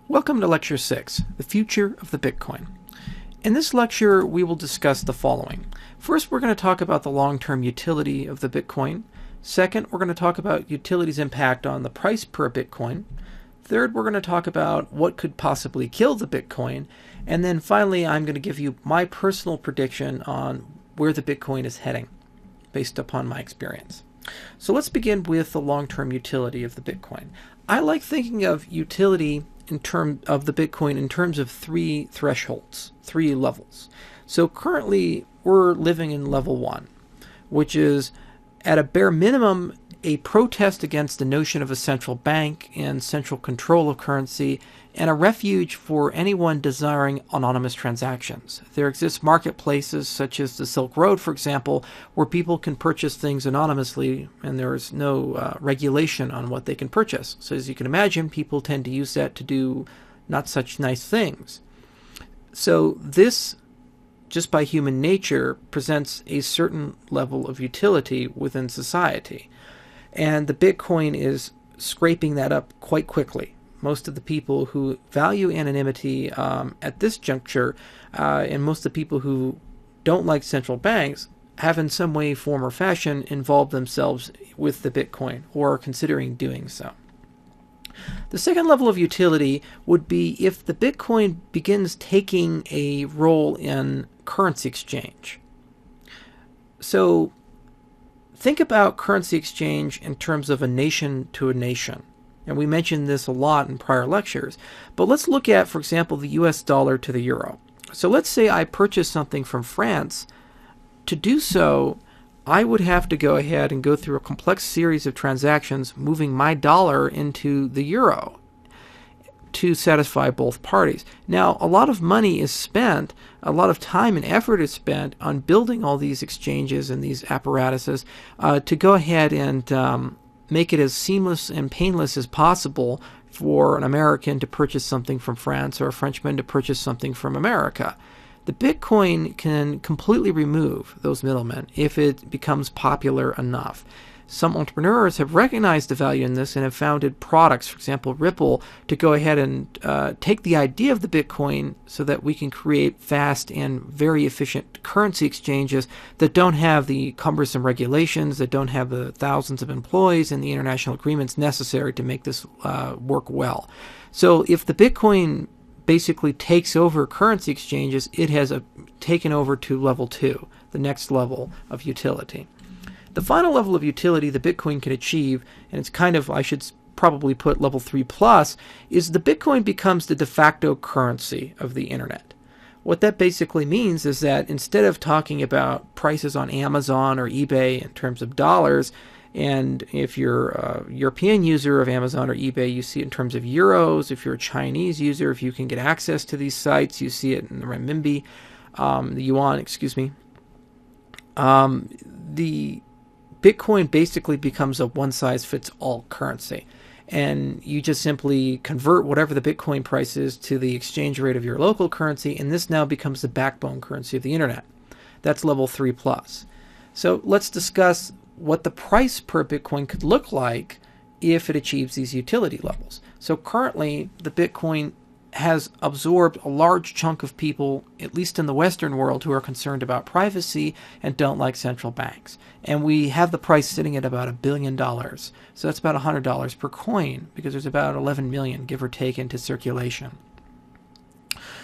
Welcome to Lecture 6, The Future of the Bitcoin. In this lecture, we will discuss the following. First, we're going to talk about the long-term utility of the Bitcoin. Second, we're going to talk about utility's impact on the price per Bitcoin. Third, we're going to talk about what could possibly kill the Bitcoin. And then finally, I'm going to give you my personal prediction on where the Bitcoin is heading based upon my experience. So let's begin with the long-term utility of the Bitcoin. I like thinking of utility in terms of the Bitcoin in terms of three thresholds, three levels. So currently we're living in level 1, which is at a bare minimum a protest against the notion of a central bank and central control of currency, and a refuge for anyone desiring anonymous transactions. There exist marketplaces such as the Silk Road, for example, where people can purchase things anonymously and there is no regulation on what they can purchase. So as you can imagine, people tend to use that to do not such nice things. So this, just by human nature, presents a certain level of utility within society. And the Bitcoin is scraping that up quite quickly. Most of the people who value anonymity at this juncture, and most of the people who don't like central banks, have in some way, form, or fashion involved themselves with the Bitcoin or are considering doing so. The second level of utility would be if the Bitcoin begins taking a role in currency exchange. So think about currency exchange in terms of a nation to a nation. And we mentioned this a lot in prior lectures. But let's look at, for example, the US dollar to the euro. So let's say I purchase something from France. To do so, I would have to go ahead and go through a complex series of transactions moving my dollar into the euro to satisfy both parties. Now, a lot of money is spent, a lot of time and effort is spent on building all these exchanges and these apparatuses to go ahead and make it as seamless and painless as possible for an American to purchase something from France or a Frenchman to purchase something from America. The Bitcoin can completely remove those middlemen if it becomes popular enough. Some entrepreneurs have recognized the value in this and have founded products, for example, Ripple, to go ahead and take the idea of the Bitcoin so that we can create fast and very efficient currency exchanges that don't have the cumbersome regulations, that don't have the thousands of employees and the international agreements necessary to make this work well. So if the Bitcoin basically takes over currency exchanges, it has taken over to level 2, the next level of utility. The final level of utility the Bitcoin can achieve, and it's kind of, I should probably put level 3 plus, is the Bitcoin becomes the de facto currency of the internet. What that basically means is that instead of talking about prices on Amazon or eBay in terms of dollars, and if you're a European user of Amazon or eBay, you see it in terms of euros. If you're a Chinese user, if you can get access to these sites, you see it in the renminbi, the yuan, excuse me. The Bitcoin basically becomes a one-size-fits-all currency. And you just simply convert whatever the Bitcoin price is to the exchange rate of your local currency, and this now becomes the backbone currency of the internet. That's level 3 plus. So let's discuss what the price per Bitcoin could look like if it achieves these utility levels. So currently, the Bitcoin has absorbed a large chunk of people, at least in the Western world, who are concerned about privacy and don't like central banks. And we have the price sitting at about $1 billion. So that's about $100 per coin, because there's about 11 million, give or take, into circulation.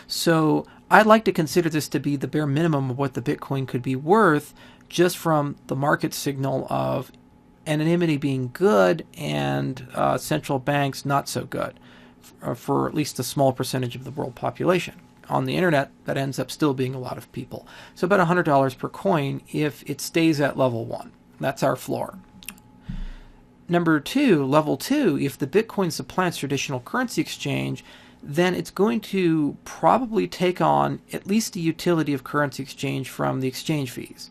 So I'd like to consider this to be the bare minimum of what the Bitcoin could be worth, just from the market signal of anonymity being good and central banks not so good, for at least a small percentage of the world population. On the internet, that ends up still being a lot of people. So about $100 per coin if it stays at level 1. That's our floor. Number 2, level 2, if the Bitcoin supplants traditional currency exchange, then it's going to probably take on at least the utility of currency exchange from the exchange fees,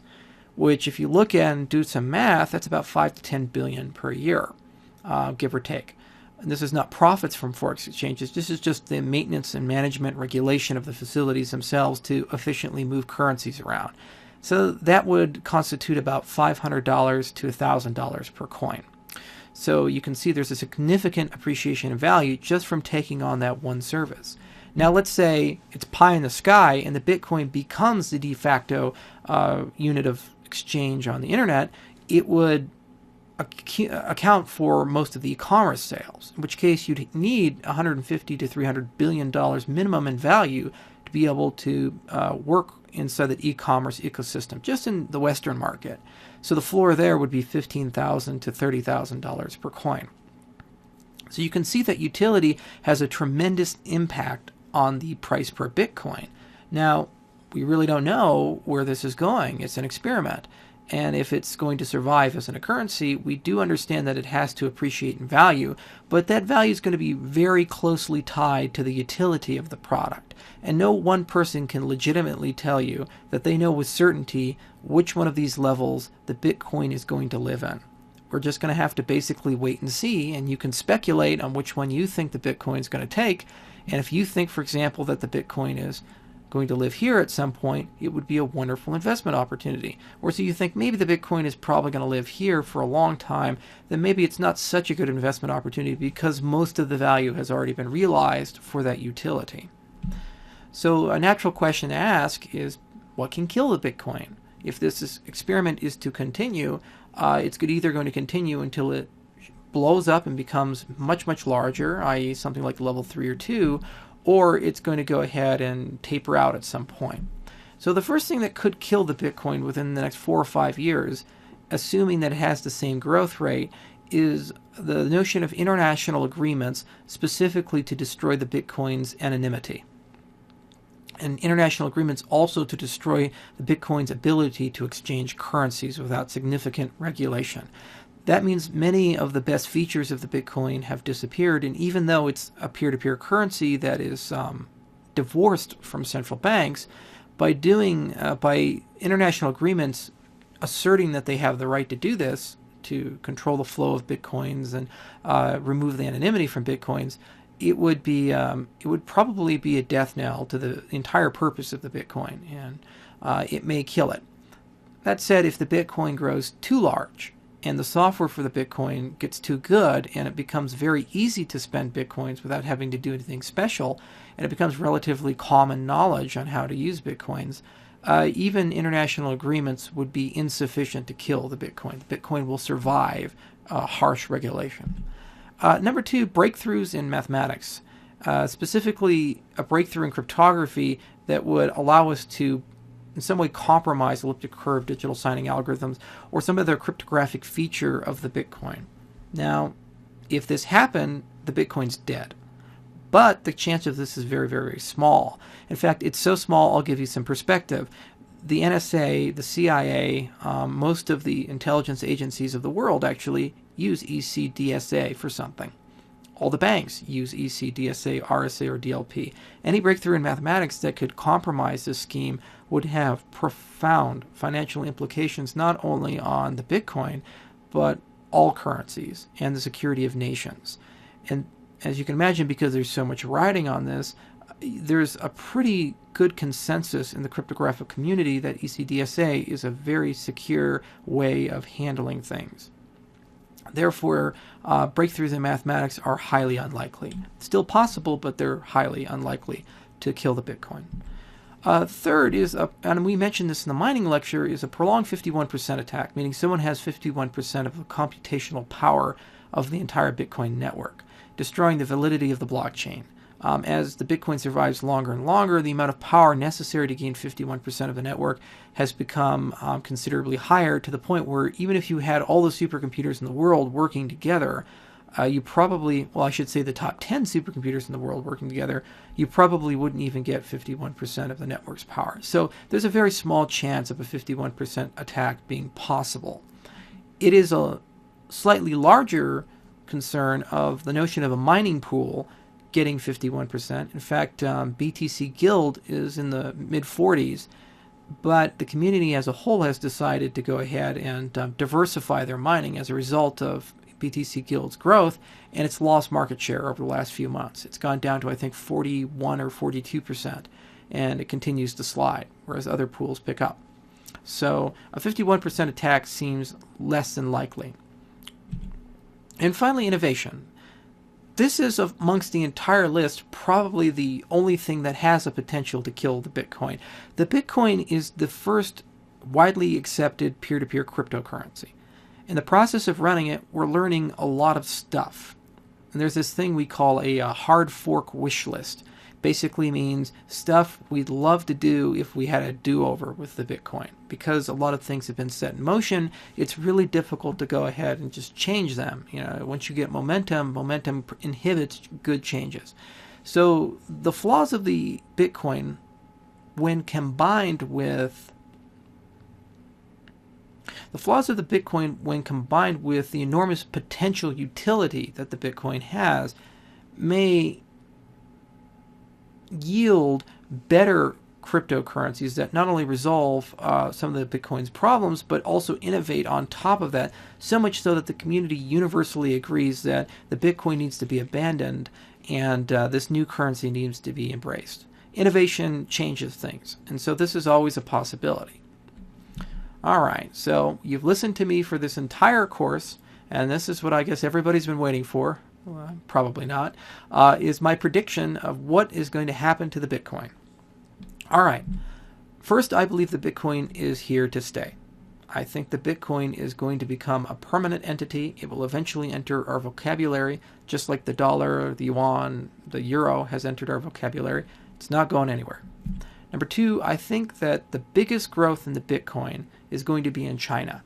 which if you look at and do some math, that's about 5 to 10 billion per year, give or take. And this is not profits from forex exchanges. This is just the maintenance and management regulation of the facilities themselves to efficiently move currencies around. So that would constitute about $500 to $1,000 per coin. So you can see there's a significant appreciation in value just from taking on that one service. Now let's say it's pie in the sky and the Bitcoin becomes the de facto unit of exchange on the internet. It would account for most of the e-commerce sales, in which case you'd need $150 to $300 billion minimum in value to be able to work inside the e-commerce ecosystem, just in the Western market. So the floor there would be $15,000 to $30,000 per coin. So you can see that utility has a tremendous impact on the price per Bitcoin. Now, we really don't know where this is going. It's an experiment. And if it's going to survive as a currency, we do understand that it has to appreciate in value, but that value is going to be very closely tied to the utility of the product. And no one person can legitimately tell you that they know with certainty which one of these levels the Bitcoin is going to live in. We're just going to have to basically wait and see, and you can speculate on which one you think the Bitcoin is going to take. And if you think, for example, that the Bitcoin is going to live here at some point, it would be a wonderful investment opportunity. Or so you think maybe the Bitcoin is probably going to live here for a long time, then maybe it's not such a good investment opportunity because most of the value has already been realized for that utility. So a natural question to ask is, what can kill the Bitcoin? If this experiment is to continue, it's either going to continue until it blows up and becomes much, much larger, i.e. something like level 3 or 2, or it's going to go ahead and taper out at some point. So the first thing that could kill the Bitcoin within the next 4 or 5 years, assuming that it has the same growth rate, is the notion of international agreements specifically to destroy the Bitcoin's anonymity. And international agreements also to destroy the Bitcoin's ability to exchange currencies without significant regulation. That means many of the best features of the Bitcoin have disappeared, and even though it's a peer-to-peer currency that is divorced from central banks, by international agreements asserting that they have the right to do this, to control the flow of Bitcoins and remove the anonymity from Bitcoins, it would probably be a death knell to the entire purpose of the Bitcoin, and it may kill it. That said, if the Bitcoin grows too large, and the software for the Bitcoin gets too good, and it becomes very easy to spend Bitcoins without having to do anything special, and it becomes relatively common knowledge on how to use Bitcoins, even international agreements would be insufficient to kill the Bitcoin. The Bitcoin will survive harsh regulation. Number 2, breakthroughs in mathematics, specifically a breakthrough in cryptography that would allow us to in some way compromise elliptic curve digital signing algorithms or some other cryptographic feature of the Bitcoin. Now, if this happened, the Bitcoin's dead. But the chance of this is very, very, very small. In fact, it's so small, I'll give you some perspective. The NSA, the CIA, most of the intelligence agencies of the world actually use ECDSA for something. All the banks use ECDSA, RSA, or DLP. Any breakthrough in mathematics that could compromise this scheme would have profound financial implications not only on the Bitcoin, but all currencies and the security of nations. And as you can imagine, because there's so much riding on this, there's a pretty good consensus in the cryptographic community that ECDSA is a very secure way of handling things. Therefore, breakthroughs in mathematics are highly unlikely. Still possible, but they're highly unlikely to kill the Bitcoin. Third is, and we mentioned this in the mining lecture, is a prolonged 51% attack, meaning someone has 51% of the computational power of the entire Bitcoin network, destroying the validity of the blockchain. As the Bitcoin survives longer and longer, the amount of power necessary to gain 51% of the network has become considerably higher, to the point where even if you had all the supercomputers in the world working together, you probably, well, I should say the top 10 supercomputers in the world working together, you probably wouldn't even get 51% of the network's power. So there's a very small chance of a 51% attack being possible. It is a slightly larger concern of the notion of a mining pool getting 51%. In fact, BTC Guild is in the mid-40s, but the community as a whole has decided to go ahead and diversify their mining as a result of BTC Guild's growth, and it's lost market share over the last few months. It's gone down to, I think, 41 or 42%, and it continues to slide, whereas other pools pick up. So a 51% attack seems less than likely. And finally, innovation. This is, amongst the entire list, probably the only thing that has a potential to kill the Bitcoin. The Bitcoin is the first widely accepted peer-to-peer cryptocurrency. In the process of running it, we're learning a lot of stuff. And there's this thing we call a hard fork wish list. Basically means stuff we'd love to do if we had a do-over with the Bitcoin. Because a lot of things have been set in motion, it's really difficult to go ahead and just change them. Once you get momentum inhibits good changes. So the flaws of the Bitcoin, when combined with the enormous potential utility that the Bitcoin has, may yield better cryptocurrencies that not only resolve some of the Bitcoin's problems, but also innovate on top of that, so much so that the community universally agrees that the Bitcoin needs to be abandoned and this new currency needs to be embraced. Innovation changes things, and so this is always a possibility. All right, so you've listened to me for this entire course, and this is what I guess everybody's been waiting for. Well, probably not, is my prediction of what is going to happen to the Bitcoin. All right. First, I believe the Bitcoin is here to stay. I think the Bitcoin is going to become a permanent entity. It will eventually enter our vocabulary, just like the dollar, the yuan, the euro has entered our vocabulary. It's not going anywhere. Number two, I think that the biggest growth in the Bitcoin is going to be in China.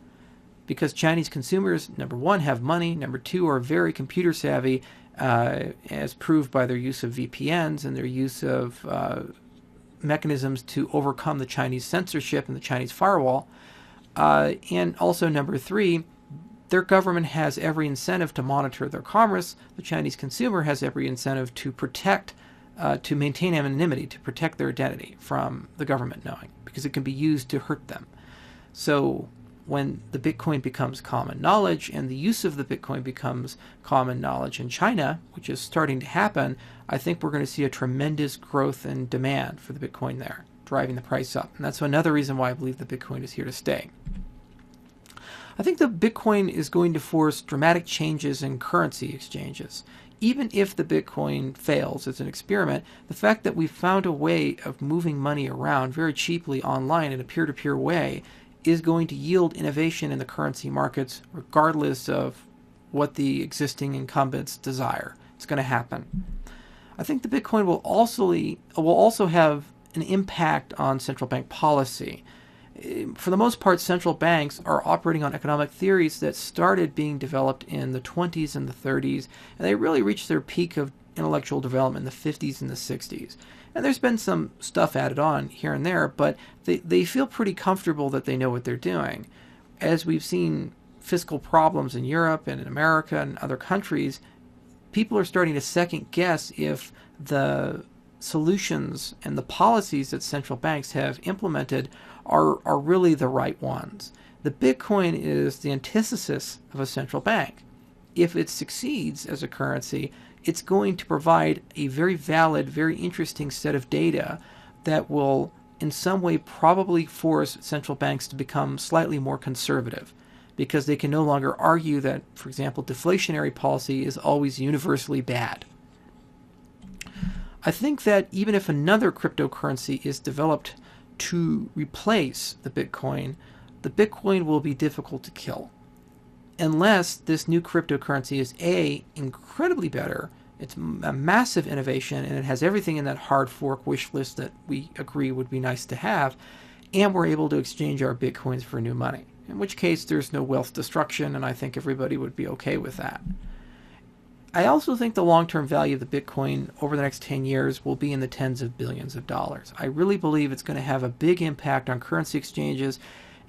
Because Chinese consumers, number one, have money, number two, are very computer savvy, as proved by their use of VPNs and their use of mechanisms to overcome the Chinese censorship and the Chinese firewall. And also, number three, their government has every incentive to monitor their commerce. The Chinese consumer has every incentive to protect, to maintain anonymity, to protect their identity from the government knowing, because it can be used to hurt them. So when the Bitcoin becomes common knowledge and the use of the Bitcoin becomes common knowledge in China, which is starting to happen, I think we're going to see a tremendous growth in demand for the Bitcoin there, driving the price up. And that's another reason why I believe the Bitcoin is here to stay. I think the Bitcoin is going to force dramatic changes in currency exchanges. Even if the Bitcoin fails as an experiment, the fact that we've found a way of moving money around very cheaply online in a peer-to-peer way is going to yield innovation in the currency markets regardless of what the existing incumbents desire. It's going to happen. I think the Bitcoin will also have an impact on central bank policy. For the most part, central banks are operating on economic theories that started being developed in the 20s and the 30s, and they really reached their peak of intellectual development in the 50s and the 60s. And there's been some stuff added on here and there, but they feel pretty comfortable that they know what they're doing. As we've seen fiscal problems in Europe and in America and other countries, people are starting to second guess if the solutions and the policies that central banks have implemented are really the right ones. The Bitcoin is the antithesis of a central bank. If it succeeds as a currency, it's going to provide a very valid, very interesting set of data that will in some way probably force central banks to become slightly more conservative, because they can no longer argue that, for example, deflationary policy is always universally bad. I think that even if another cryptocurrency is developed to replace the Bitcoin will be difficult to kill. Unless this new cryptocurrency is A, incredibly better, it's a massive innovation, and it has everything in that hard fork wish list that we agree would be nice to have, and we're able to exchange our Bitcoins for new money, in which case there's no wealth destruction, and I think everybody would be okay with that. I also think the long-term value of the Bitcoin over the next 10 years will be in the tens of billions of dollars. I really believe it's going to have a big impact on currency exchanges,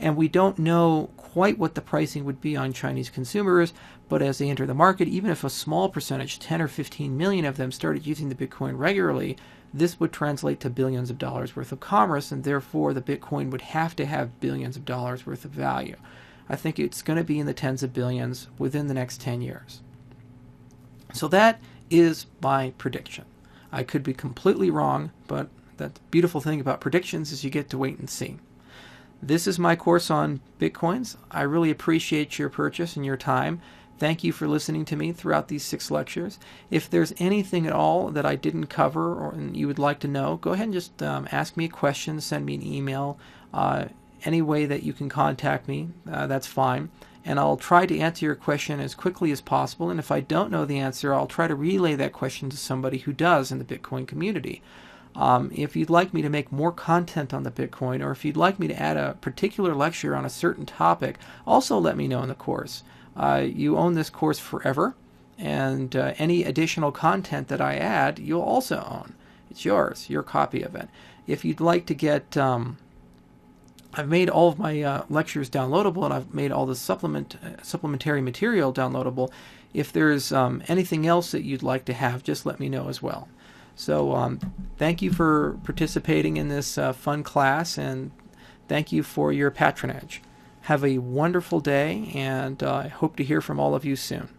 and we don't know quite what the pricing would be on Chinese consumers, but as they enter the market, even if a small percentage, 10 or 15 million of them, started using the Bitcoin regularly, this would translate to billions of dollars worth of commerce, and therefore the Bitcoin would have to have billions of dollars worth of value. I think it's going to be in the tens of billions within the next 10 years. So that is my prediction. I could be completely wrong, but the beautiful thing about predictions is you get to wait and see. This is my course on Bitcoins. I really appreciate your purchase and your time. Thank you for listening to me throughout these 6 lectures. If there's anything at all that I didn't cover or you would like to know, go ahead and just ask me a question, send me an email. Any way that you can contact me, that's fine. And I'll try to answer your question as quickly as possible. And if I don't know the answer, I'll try to relay that question to somebody who does in the Bitcoin community. If you'd like me to make more content on the Bitcoin, or if you'd like me to add a particular lecture on a certain topic, also let me know in the course. You own this course forever, and any additional content that I add, you'll also own. It's yours, your copy of it. If you'd like to get, I've made all of my lectures downloadable, and I've made all the supplementary material downloadable. If there's anything else that you'd like to have, just let me know as well. So thank you for participating in this fun class, and thank you for your patronage. Have a wonderful day, and I hope to hear from all of you soon.